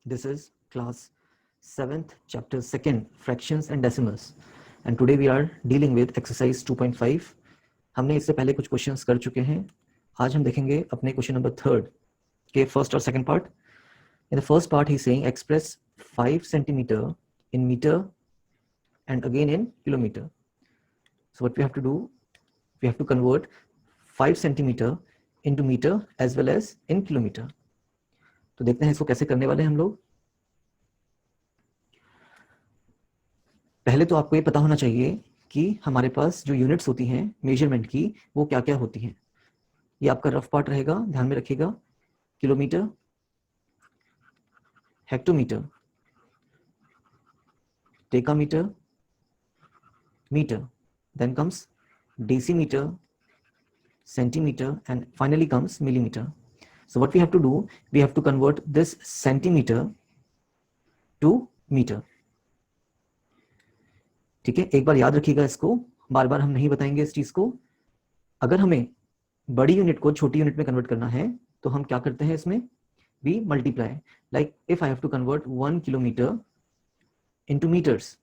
This is class 7th chapter 2nd fractions and decimals and today we are dealing with exercise 2.5. हमने इससे पहले कुछ questions कर चुके हैं. आज हम देखेंगे अपने क्वेश्चन नंबर 3 के फर्स्ट और second part. In the first part he is saying express 5 centimeter in meter and again in kilometer. So what we have to do, we have to convert 5 centimeter into meter as well as in kilometer. तो देखते हैं इसको कैसे करने वाले हैं हम लोग. पहले तो आपको ये पता होना चाहिए कि हमारे पास जो यूनिट्स होती हैं मेजरमेंट की वो क्या क्या होती हैं. ये आपका रफ पार्ट रहेगा, ध्यान में रखिएगा. Kilometre, hectometre, decametre, metre, then comes decimeter, centimeter, and finally comes millimeter. So what we have to do, we have to convert this centimeter to meter. ठीक है, एक बार याद रखिएगा इसको, बार बार हम नहीं बताएंगे इस चीज को. अगर हमें बड़ी यूनिट को छोटी यूनिट में कन्वर्ट करना है तो हम क्या करते हैं इसमें, we multiply. Like if I have to convert 1 kilometer into meters,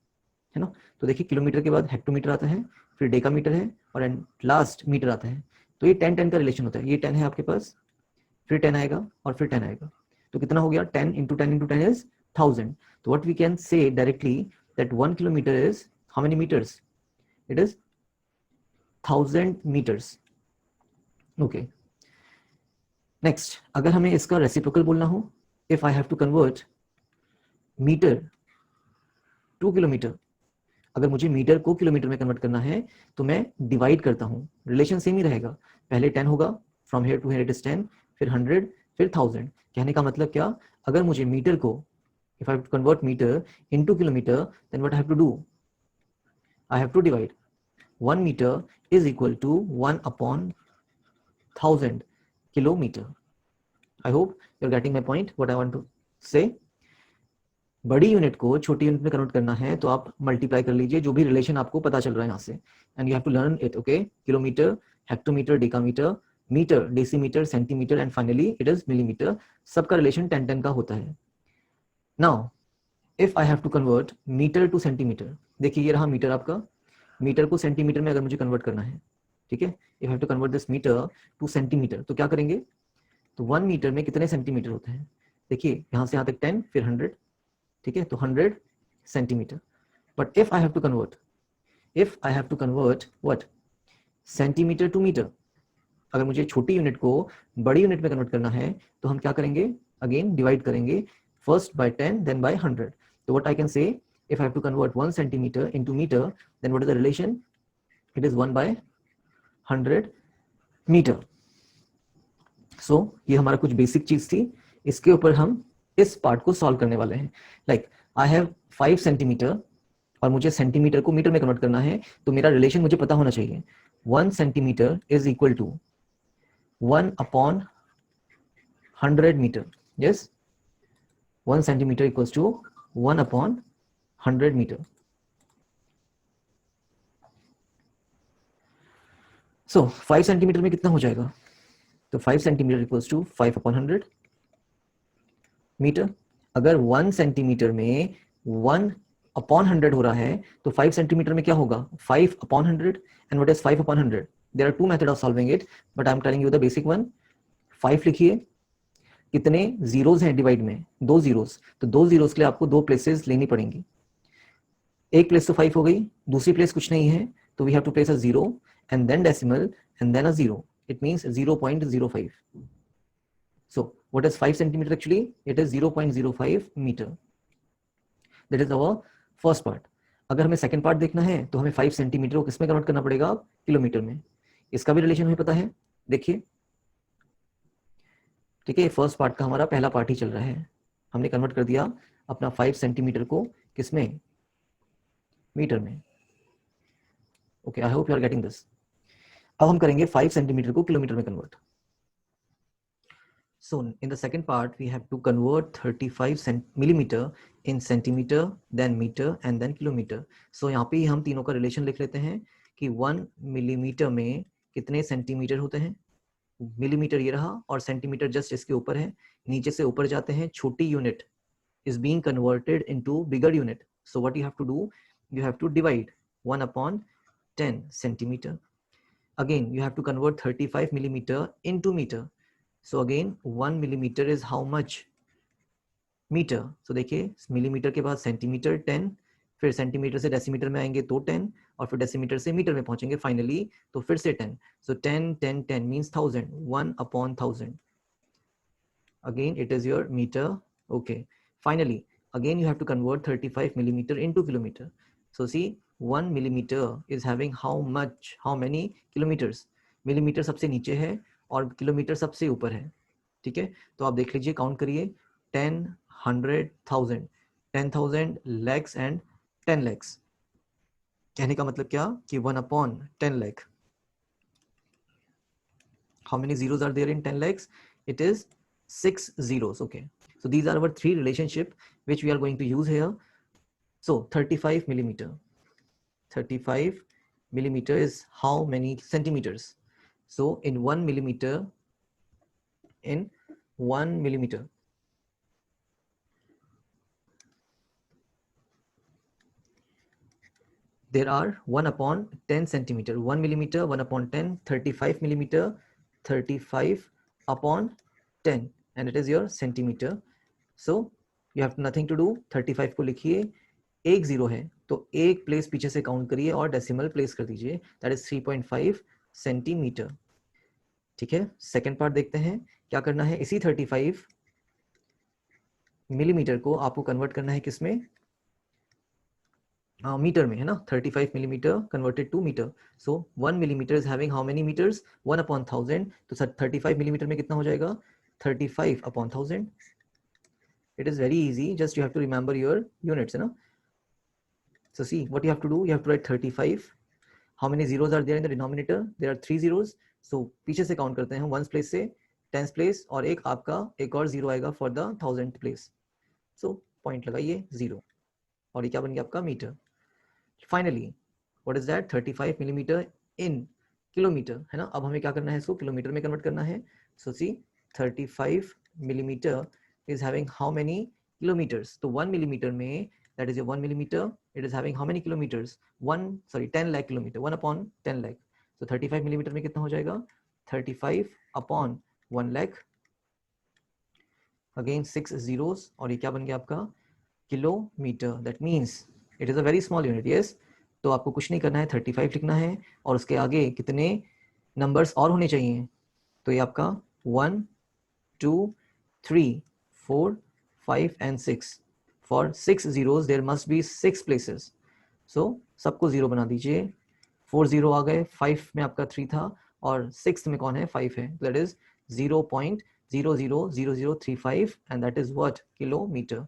है ना. तो देखिए किलोमीटर के बाद हेक्टोमीटर आता है, फिर डेकामीटर है और लास्ट मीटर आता है. तो ये 10-10 का रिलेशन होता है. ये 10 है आपके पास, फिर 10 आएगा और फिर 10 आएगा. तो कितना हो गया, 10 into 10 into 10 is 1000. तो what we can say directly that 1 kilometer is how many meters? It is 1000 meters. Okay. Next, अगर हमें इसका रेसिप्रोकल बोलना हो, if I have to convert meter to kilometer, अगर मुझे मीटर को किलोमीटर में कन्वर्ट करना है तो मैं डिवाइड करता हूं. रिलेशन सेम ही रहेगा, पहले 10 होगा, from here to here it is 10, फिर 100, फिर 1000. कहने का मतलब क्या, अगर मुझे मीटर को, if I have to convert metre into kilometre, then what I have to do, I have to divide. 1 metre is equal to 1 upon 1000 kilometre. I hope you are getting my point, what I want to say. बड़ी unit को छोटी unit में convert करना है तो आप multiply कर लीजिए जो भी रिलेशन आपको पता चल रहा है यहाँ से, and you have to learn it. Okay, kilometre, hectometre, decametre, metre, decimetre, centimetre and finally it is millimetre. सबका रिलेशन 10-10 का होता है. Now if I have to convert metre to centimetre, देखिए ये रहा मीटर आपका. मीटर को सेंटीमीटर में अगर मुझे कन्वर्ट करना है, ठीक है, if I have to convert this metre to centimetre, तो क्या करेंगे, तो 1 मीटर में कितने सेंटीमीटर होते हैं. देखिए यहाँ से यहाँ तक 10, फिर 100, ठीक है, तो 100 centimetre. But if I have to convert what, centimetre to metre, अगर मुझे छोटी यूनिट को बड़ी यूनिट में कन्वर्ट करना है तो हम क्या करेंगे, अगेन डिवाइड करेंगे, फर्स्ट बाय 10 देन बाय 100. तो what I can say, if I have to convert 1 centimetre into metre, then what is the relation, it is 1 by 100 metre. So ये हमारा कुछ बेसिक चीज थी, इसके ऊपर हम इस पार्ट को सॉल्व करने वाले हैं. लाइक आई हैव 5 सेंटीमीटर और मुझे सेंटीमीटर को मीटर में कन्वर्ट करना है, तो मेरा रिलेशन मुझे पता होना चाहिए. 1 centimetre is equal to 1 upon 100 metre. Yes, 1 centimetre equals to 1 upon 100 metre. So 5 centimetre में कितना हो जाएगा, तो 5 centimetre equals to 5 upon 100 metre. अगर 1 सेंटीमीटर में 1 अपॉन 100 हो रहा है तो 5 सेंटीमीटर में क्या होगा, 5 upon 100. And what is 5 upon 100, there are 2 method of solving it, but I am telling you the basic one. 5 लिखिए, कितने जीरोस हैं डिवाइड में, 2 जीरोस, तो 2 जीरोस के लिए आपको 2 प्लेसेस लेनी पड़ेंगी. एक प्लेस तो 5 हो गई, दूसरी प्लेस कुछ नहीं है, तो we have to place a 0 and then decimal and then a 0. It means 0.05. So what is 5 centimeter actually? It is 0.05 meter. That is our first part. अगर हमें सेकंड पार्ट देखना है तो हमें 5 सेंटीमीटर को किसमें कन्वर्ट करना पड़ेगा, अब किलोमीटर में. इसका भी रिलेशन हमें पता है, देखिए, ठीक है. फर्स्ट पार्ट का हमारा पहला पार्ट ही चल रहा है, हमने कन्वर्ट कर दिया अपना 5 सेंटीमीटर को किसमें, मीटर में. Okay, I hope you are getting this. अब हम करेंगे 5 सेंटीमीटर को किलोमीटर में convert. So in the second part, we have to convert 35 millimeter in centimeter, then meter and then kilometer. So यहाँ पे हम तीनों का रिलेशन लिख लेते हैं कि 1 मिलीमीटर में कितने सेंटीमीटर होते हैं. मिलीमीटर ये रहा और सेंटीमीटर जस्ट इसके ऊपर है, नीचे से ऊपर जाते हैं छोटी unit is being converted into bigger unit. So what you have to do, you have to divide 1 upon 10 centimeter. Again, you have to convert 35 millimeter into meter. So again 1 millimeter is how much metre. So देखिए millimetre के बाद centimetre 10, फिर centimetre से decimetre में आएंगे तो 10, और फिर डेसीमीटर से मीटर में पहुंचेंगे फाइनली तो फिर से 10. सो 10 10 10 means 1000, 1 upon 1000. Again it is your meter. Okay, finally again you have to convert 35 millimeter into kilometer. So see 1 millimeter is having how many kilometers. Millimetre सबसे नीचे है और किलोमीटर सबसे ऊपर है. ठीक है, तो आप देख लीजिए, काउंट करिए 10, 100, 1000, 10,000 lakhs and 10 lakhs. कहने का मतलब क्या कि 1 upon 10 lakh. How many zeros are there in 10 lakhs? It is 6 zeros. Okay, so these are our 3 relationship which we are going to use here. So 35 millimeter. 35 millimeter is how many centimeters? So in 1 millimeter, there are 1 upon 10 centimeter. 1 millimeter, 1 upon 10, 35 millimeter, 35 upon 10, and it is your centimeter. So you have nothing to do. 35 को लिखिए, एक zero है तो एक place पीछे से count करिए और डेसिमल प्लेस कर दीजिए, दैट इज 3.5 सेंटीमीटर. ठीक है, सेकेंड पार्ट देखते हैं क्या करना है. इसी 35 मिलीमीटर को आपको कन्वर्ट करना है किसमें, मीटर में, है ना. 35 millimetre converted to metre. So 1 millimetre is having how many metres, 1 upon 1000. तो 35 मिलीमीटर में कितना हो जाएगा, 35 upon 1000. It is very easy, just you have to remember your units, है ना. So see what you have to do, you have to write 35. How many zeros are there in the denominator? There are 3 zeros. So पीछे से count करते हैं, 1s place से 10s place, और एक आपका एक और जीरो आएगा for the 1000th place. So point लगाइए 0, और ये क्या बन गया आपका metre. Finally what is that, 35 millimeter in kilometre, है ना. अब हमें क्या करना है, इसको किलोमीटर में कन्वर्ट करना है. So see 35 millimeter is having how many kilometers. तो 1 millimeter में, that is your 1 millimeter, it is having how many kilometers, 10 lakh kilometer, 1 upon 10 lakh. So 35 millimeter में कितना हो जाएगा, 35 upon 1 lakh. Again 6 zeros, और ये क्या बन गया आपका, kilometre. That means it is a very small unit. Yes, तो आपको कुछ नहीं करना है, 35 लिखना है, और उसके आगे कितने नंबर्स और होने चाहिए. तो ये आपका 1, 2, 3, 4, 5 and 6. For 6 zeros there must be 6 places. So सबको 0 बना दीजिए. 4 0 आ गए, 5 में आपका 3 था, और 6 में कौन है, 5 है. That is 0.000035, and that is what, kilometre.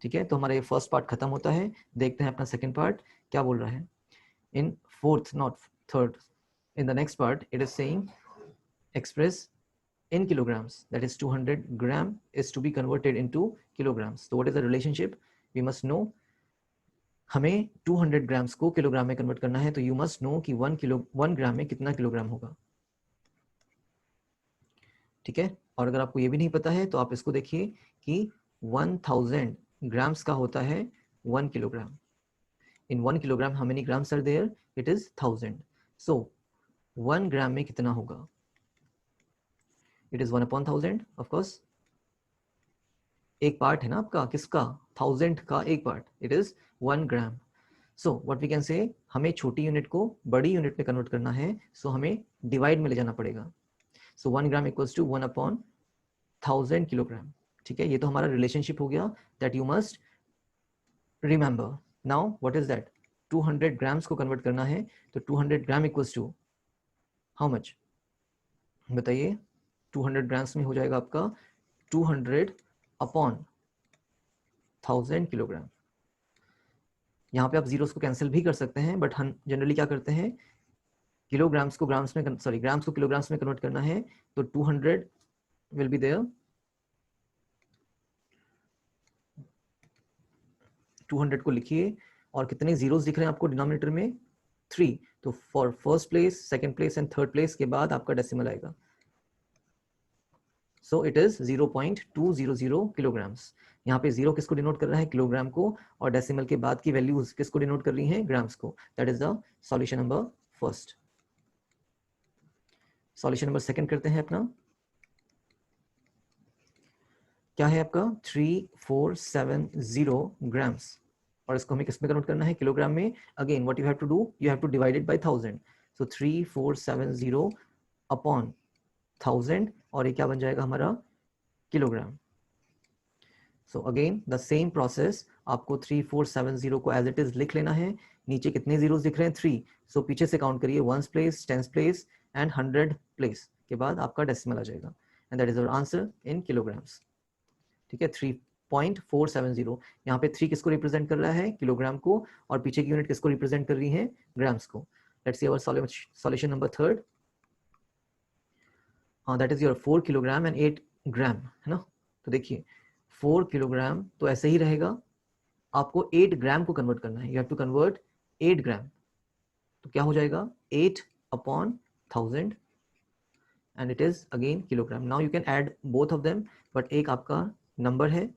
ठीक है, तो हमारा ये फर्स्ट पार्ट खत्म होता है. देखते हैं अपना सेकंड पार्ट क्या बोल रहा है. In fourth, not third, in the next part it is saying express in kilograms, that is 200 gram is to be converted into kilograms. So what is the relationship, we must know. हमें 200 grams को kilogram में convert करना है, तो you must know कि 1 ग्राम में कितना kilogram होगा. ठीक है, और अगर आपको ये भी नहीं पता है तो आप इसको देखिए कि 1000 ग्राम्स का होता है 1 kilogram. In 1 kilogram how many grams are there, it is 1000. So 1 ग्राम में कितना होगा, it is 1 upon 1000 of course. एक पार्ट है ना आपका, किसका, 1000 का एक part, it is 1 gram. So what we can say, हमें छोटी यूनिट को बड़ी यूनिट में कन्वर्ट करना है, so हमें डिवाइड में ले जाना पड़ेगा. So 1 gram equals to 1 upon 1000 kilogram. ठीक है, ये तो हमारा रिलेशनशिप हो गया, that you must remember. Now what is that, 200 grams को कन्वर्ट करना है, तो 200 gram equals to how much, बताइए. 200 ग्राम्स में हो जाएगा आपका 200 अपॉन 1000 किलोग्राम. यहाँ पे आप जीरोस को कैंसिल भी कर सकते हैं, बट हम जनरली क्या करते हैं, किलोग्राम्स को ग्राम्स में, सॉरी ग्राम्स को किलोग्राम्स में कन्वर्ट करना है, तो 200 विल बी देयर. 200 को लिखिए, और कितने जीरोस दिख रहे हैं आपको डिनोमिनेटर में, 3. तो for first place, second place and third place के बाद आपका डेसिमल आएगा. So it is 0.200 kilograms. यहाँ पे 0 किसको डिनोट कर रहा है, किलोग्राम को, और डेसिमल के बाद की वैल्यूज किसको डिनोट कर रही हैं, ग्राम्स को। That is the solution number first. Solution number second करते हैं अपना। क्या है आपका 3470 ग्राम्स, और इसको हमें किस में कन्वर्ट करना है, किलोग्राम में। Again what you have to do, you have to divide it by 1000। So 3470 upon 1000, और ये क्या बन जाएगा हमारा, kilogram. So again the same process, आपको 3470 को एज इट इज लिख लेना है। नीचे कितने जीरोस दिख रहे हैं, 3। सो पीछे से काउंट करिए, 1s place, 10s place and 100 place के बाद आपका डेसिमल आ जाएगा, and that is our answer in kilograms. ठीक है, 3.470। यहाँ पे 3 किसको रिप्रेजेंट कर रहा है, किलोग्राम को, और पीछे की यूनिट किसको रिप्रेजेंट कर रही है, ग्राम्स को। Let's see our solution number third. That is your 4 kilogram and 8 gram, है ना। तो देखिए 4 किलोग्राम तो ऐसे ही रहेगा, आपको 8 ग्राम को कन्वर्ट करना है, यू हैव टू कन्वर्ट 8 ग्राम। तो क्या हो जाएगा, 8 upon 1000 and it is again kilogram. Now you can add both of them, but एक आपका नंबर है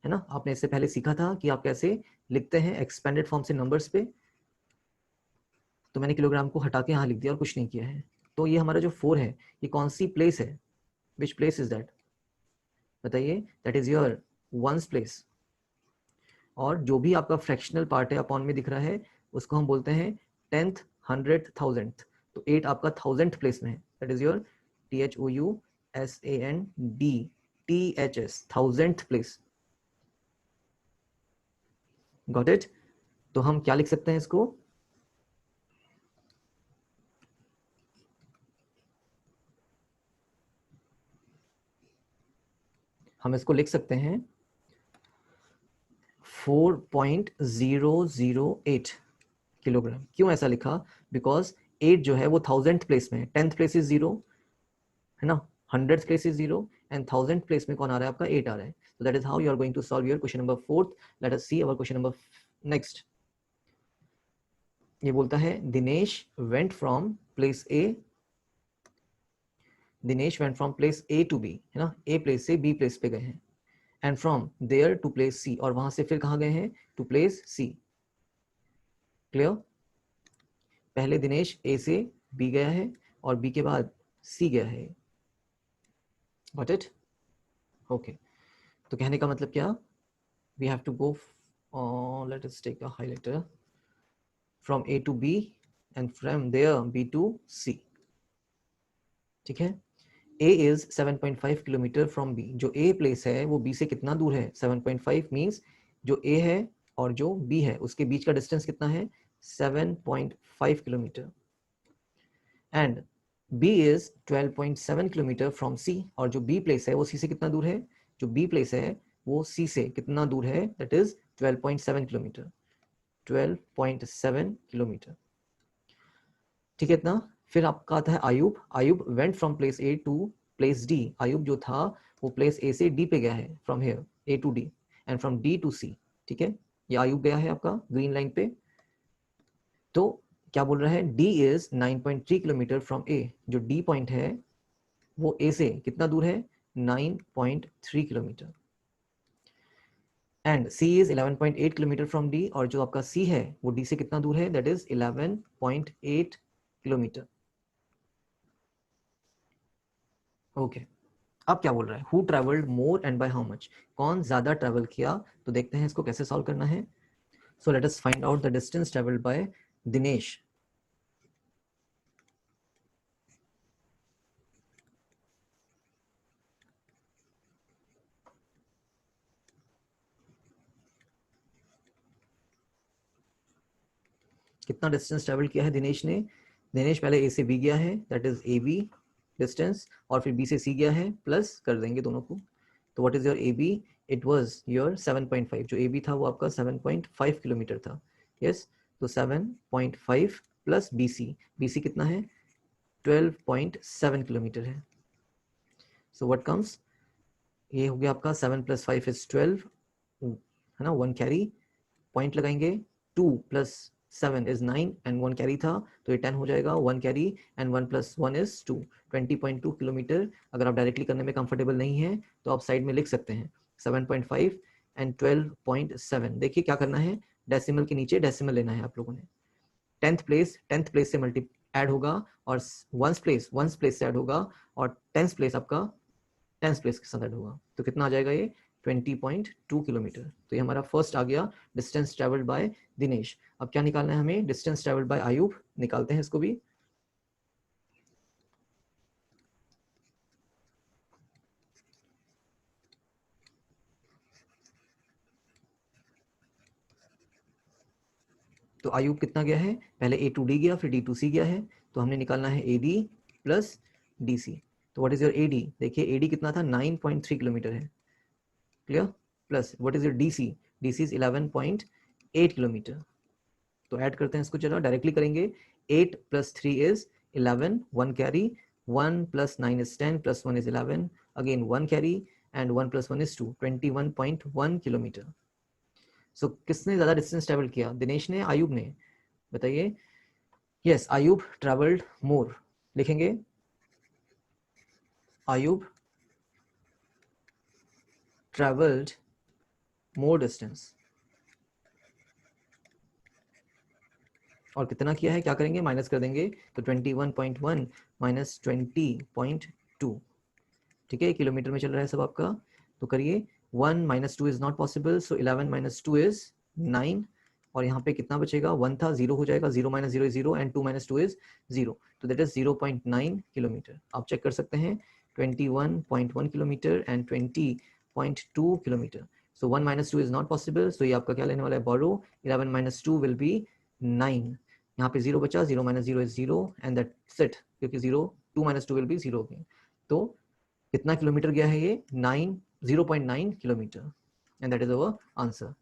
ना, आपने इससे पहले सीखा था कि आप कैसे लिखते हैं एक्सपेंडेड फॉर्म से नंबर्स पे। तो मैंने किलोग्राम को हटा के यहाँ लिख दिया और कुछ नहीं किया है। तो ये हमारा जो 4 है, ये कौन सी प्लेस है, विच प्लेस इज दैट, बताइए। That is your 1s place, और जो भी आपका फ्रैक्शनल पार्ट है अपॉन में दिख रहा है, उसको हम बोलते हैं 10th, 100th, 1000th। तो 8 आपका 1000th प्लेस में है, that is your THOUSANDTHS, 1000th place. Got it. तो हम क्या लिख सकते हैं इसको, हम इसको लिख सकते हैं 4.008 किलोग्राम। क्यों ऐसा लिखा, बिकॉज 8 जो है वो 1000th प्लेस में है, 10th प्लेस इज 0, है ना, 100th place is 0, and 1000th place में कौन आ रहा है आपका, 8 आ रहा है। So that is how you are going to solve your question number 4th. Let us see our question number next. ये बोलता है Dinesh went from place A, Dinesh went from place A to B, है ना, A प्लेस से B place पे गए हैं, and from there to place C, और वहां से फिर कहाँ गए हैं, to place C. क्लियर। पहले दिनेश A से B गया है और B के बाद C गया है। Got it? Okay. तो कहने का मतलब क्या, we have to go, let us take a highlighter, from A to B and from there B to C. ठीक है। A is 7.5 kilometre from B, जो A प्लेस है वो B से कितना दूर है, 7.5 मीन्स जो A है और जो B है उसके बीच का डिस्टेंस कितना है, 7.5 kilometre. And B is 12.7 kilometre from C, और जो B प्लेस है वो C से कितना दूर है, जो B प्लेस है वो C से कितना दूर है, दैट इज 12.7 किलोमीटर, 12.7 किलोमीटर। ठीक है इतना। फिर आपका आता है Ayub, Ayub went from place A to place D, Ayub जो था वो प्लेस ए से डी पे गया है, from here A to D and from D to C. ठीक है, ये आयुब गया है आपका ग्रीन लाइन पे। तो क्या बोल रहा है, डी इज 9.3 किलोमीटर फ्रॉम ए, जो डी पॉइंट है वो ए से कितना दूर है, 9.3 kilometre. And C is 11.8 kilometre from D, और जो आपका सी है वो डी से कितना दूर है, दैट इज 11.8 किलोमीटर। ओके अब क्या बोल रहा है, who travelled more and by how much, कौन ज्यादा ट्रेवल किया। तो देखते हैं इसको कैसे सॉल्व करना है। So let us find out the distance travelled by Dinesh. कितना डिस्टेंस ट्रेवल किया है दिनेश ने, दिनेश पहले ए से बी गया है, that is A B distance, और फिर बी से सी गया है, प्लस कर देंगे दोनों को। तो what is your A B, it was your 7.5, जो ए बी था वो आपका 7.5 किलोमीटर था। यस, तो 7.5 प्लस बी सी कितना है, 12.7 किलोमीटर है। सो व्हाट कम्स, ये हो गया आपका 7 + 5 = 12, है ना, 1 कैरी, पॉइंट लगाएंगे, 2 + 7 is 9 and 1 कैरी था, तो ये 10 हो जाएगा, 1 कैरी एंड 1 + 1 is 2, 20.2 किलोमीटर। अगर आप डायरेक्टली करने में कंफर्टेबल नहीं है तो आप साइड में लिख सकते हैं 7.5 एंड 12.7। देखिए क्या करना है, डेसिमल के नीचे डेसिमल लेना है आप लोगों ने। 10th प्लेस से मल्टी ऐड होगा और वंस प्लेस से ऐड होगा और 10th प्लेस आपका 10th प्लेस के साथ ऐड होगा, तो कितना आ जाएगा ये 20.2 किलोमीटर। तो ये हमारा फर्स्ट आ गया डिस्टेंस ट्रेवल्ड बाय दिनेश। अब क्या निकालना है हमें, डिस्टेंस ट्रेवल्ड बाय आयुब, निकालते हैं इसको भी। तो आयुब कितना गया है, पहले A to D गया, फिर D to C गया है, तो हमने निकालना है AD प्लस DC। तो व्हाट इज योर AD, देखिए AD कितना था 9.3 किलोमीटर है, clear, plus what is your DC, DC is 11.8 kilometre. तो ऐड करते हैं इसको, चलो डायरेक्टली करेंगे। 8 + 3 is 11, 1 carry, 1 + 9 is 10, + 1 is 11, again 1 carry and 1 + 1 is 2, 21.1 kilometre. So किसने ज्यादा डिस्टेंस ट्रेवल किया, दिनेश ने, आयुब ने, बताइए। यस, आयुब ट्रेवल्ड मोर, लिखेंगे आयुब ट्रेवल्ड मोर डिस्टेंस। और कितना किया है, क्या करेंगे, माइनस कर देंगे, तो 21.1 - 20.2, ठीक है, किलोमीटर में चल रहा है सब आपका। तो करिए, 1 - 2 is not possible, so 11 - 2 is 9, और यहाँ पे कितना बचेगा, 1 था, 0 हो जाएगा, 0 - 0 इज 0 एंड 2 - 2 इज 0, तो दैट इज 0.9 किलोमीटर। आप चेक कर सकते हैं, 21.1 kilometre and 20.2 kilometre. So 1 - 2 is not possible, so ये आपका क्या लेने वाला है, बोरो। 11 - 2 विल बी 9, यहाँ पे 0 बचा, 0 - 0 इज 0 एंड दैट्स इट, क्योंकि 0, 2 - 2 विल बी 0 अगेन। तो कितना किलोमीटर गया है ये, 0.9 kilometre, and that is our answer.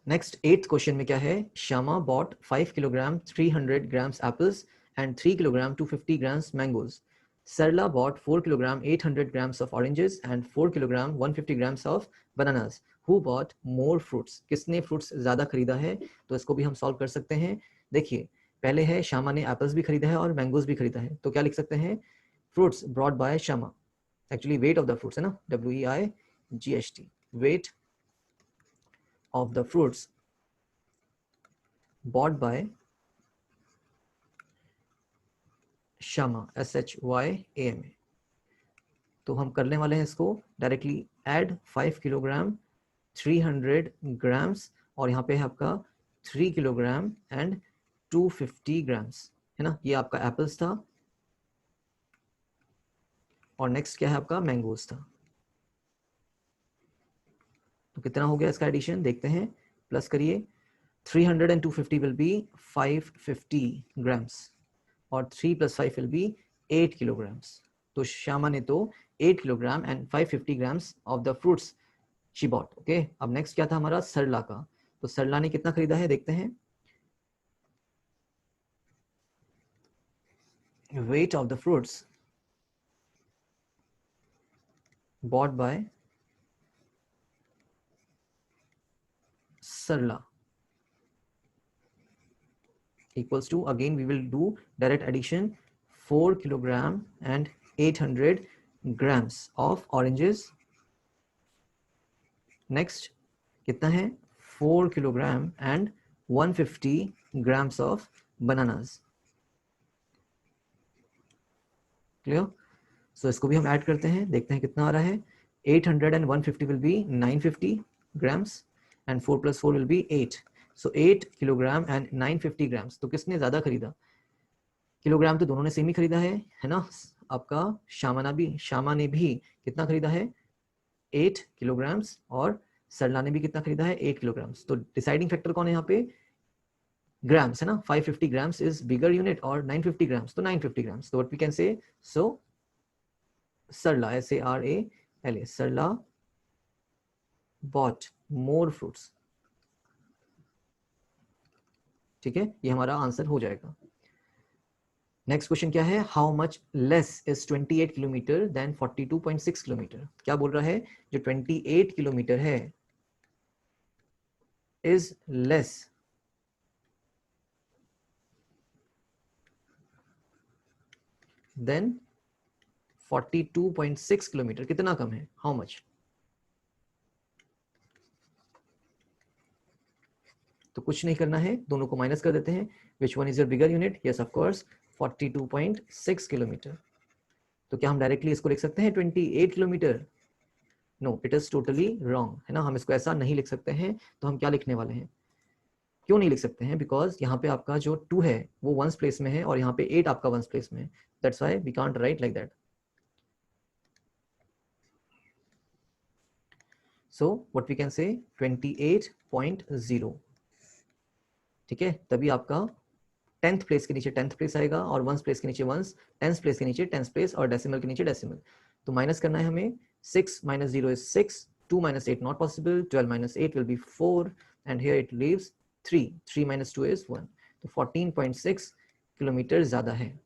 Next 8th question में क्या है, Shyama bought 5 kilogram 300 grams apples and 3 kilogram 250 grams mangoes. Sarla bought 4 kilogram 800 grams of oranges and 4 kilogram 150 grams of bananas. Who bought more fruits? किसने fruits ज्यादा खरीदा है, तो इसको भी हम सॉल्व कर सकते हैं। देखिए, पहले है श्यामा ने एप्पल्स भी खरीदा है और मैंगोज भी खरीदा है, तो क्या लिख सकते हैं, fruits brought by Shyama, actually wait of the fruits है ना, WEIGHT, wait of the fruits bought by Shyama, SHYAMA। तो हम करने वाले हैं इसको डायरेक्टली ऐड, 5 किलोग्राम 300 grams, और यहाँ पे है आपका 3 किलोग्राम एंड 250 grams, है ना, ये आपका एप्पल्स था, और नेक्स्ट क्या है आपका, मैंगोज था। तो कितना हो गया इसका एडिशन, देखते हैं, प्लस करिए, 300 and 250 will be 550 grams, और 3 + 5 will be 8 kilograms। तो श्यामा ने तो 8 kilogram and 550 grams of the fruits she bought. Okay, अब नेक्स्ट क्या था हमारा, सरला का, तो सरला ने कितना खरीदा है, देखते हैं, weight of the fruits bought by Sarla equals to, again we will do direct addition, 4 kilogram and 800 grams of oranges, next कितना है, 4 kilogram and 150 grams of bananas, clear. सो इसको भी हम ऐड करते हैं, देखते हैं कितना आ रहा है, 800 and 150 will be 950 grams and 4 + 4 will be 8, so 8 kilogram and 950 grams। तो किसने ज्यादा खरीदा, किलोग्राम तो दोनों ने सेम ही खरीदा है ना, आपका श्यामा ने भी कितना खरीदा है, 8 किलोग्राम्स, और सरला ने भी कितना खरीदा है, 8 किलोग्राम्स। तो डिसाइडिंग फैक्टर कौन है यहाँ पे, ग्राम्स है ना, 550 grams इज बिगर यूनिट, और 950 grams तो 950 grams, तो what we can say, so Sarla, SARALA, Sarla bought more fruits, ठीक है, ये हमारा आंसर हो जाएगा। नेक्स्ट क्वेश्चन क्या है, how much less is 28 kilometre than 42.6 kilometre. क्या बोल रहा है, जो 28 किलोमीटर है इज लेस देन 42.6 किलोमीटर, कितना कम है, हाउ मच? तो कुछ नहीं करना है, दोनों को माइनस कर देते हैं. Which one is your bigger unit? Yes of course 42.6 kilometre. तो क्या हम डायरेक्टली इसको लिख सकते हैं 28 kilometre? No, it is totally wrong, है ना. हम इसको ऐसा नहीं लिख सकते हैं. तो हम क्या लिखने वाले हैं? क्यों नहीं लिख सकते हैं? बिकॉज यहाँ पे आपका जो 2 है वो वंस प्लेस में है और यहाँ पे 8 आपका वंस प्लेस में है. That's why we can't write like that. So what we can say 28.0. ठीक है, तभी आपका 10th प्लेस के नीचे 10th प्लेस आएगा और वंस प्लेस के नीचे वंस, 10th प्लेस के नीचे 10th प्लेस और डेसिमल के नीचे डेसिमल. तो माइनस करना है हमें. 6 minus 0 is 6, 2 minus 8 not possible, 12 minus 8 will be 4 and here it leaves 3. 3 minus 2 is 1. तो 14.6 किलोमीटर ज्यादा है.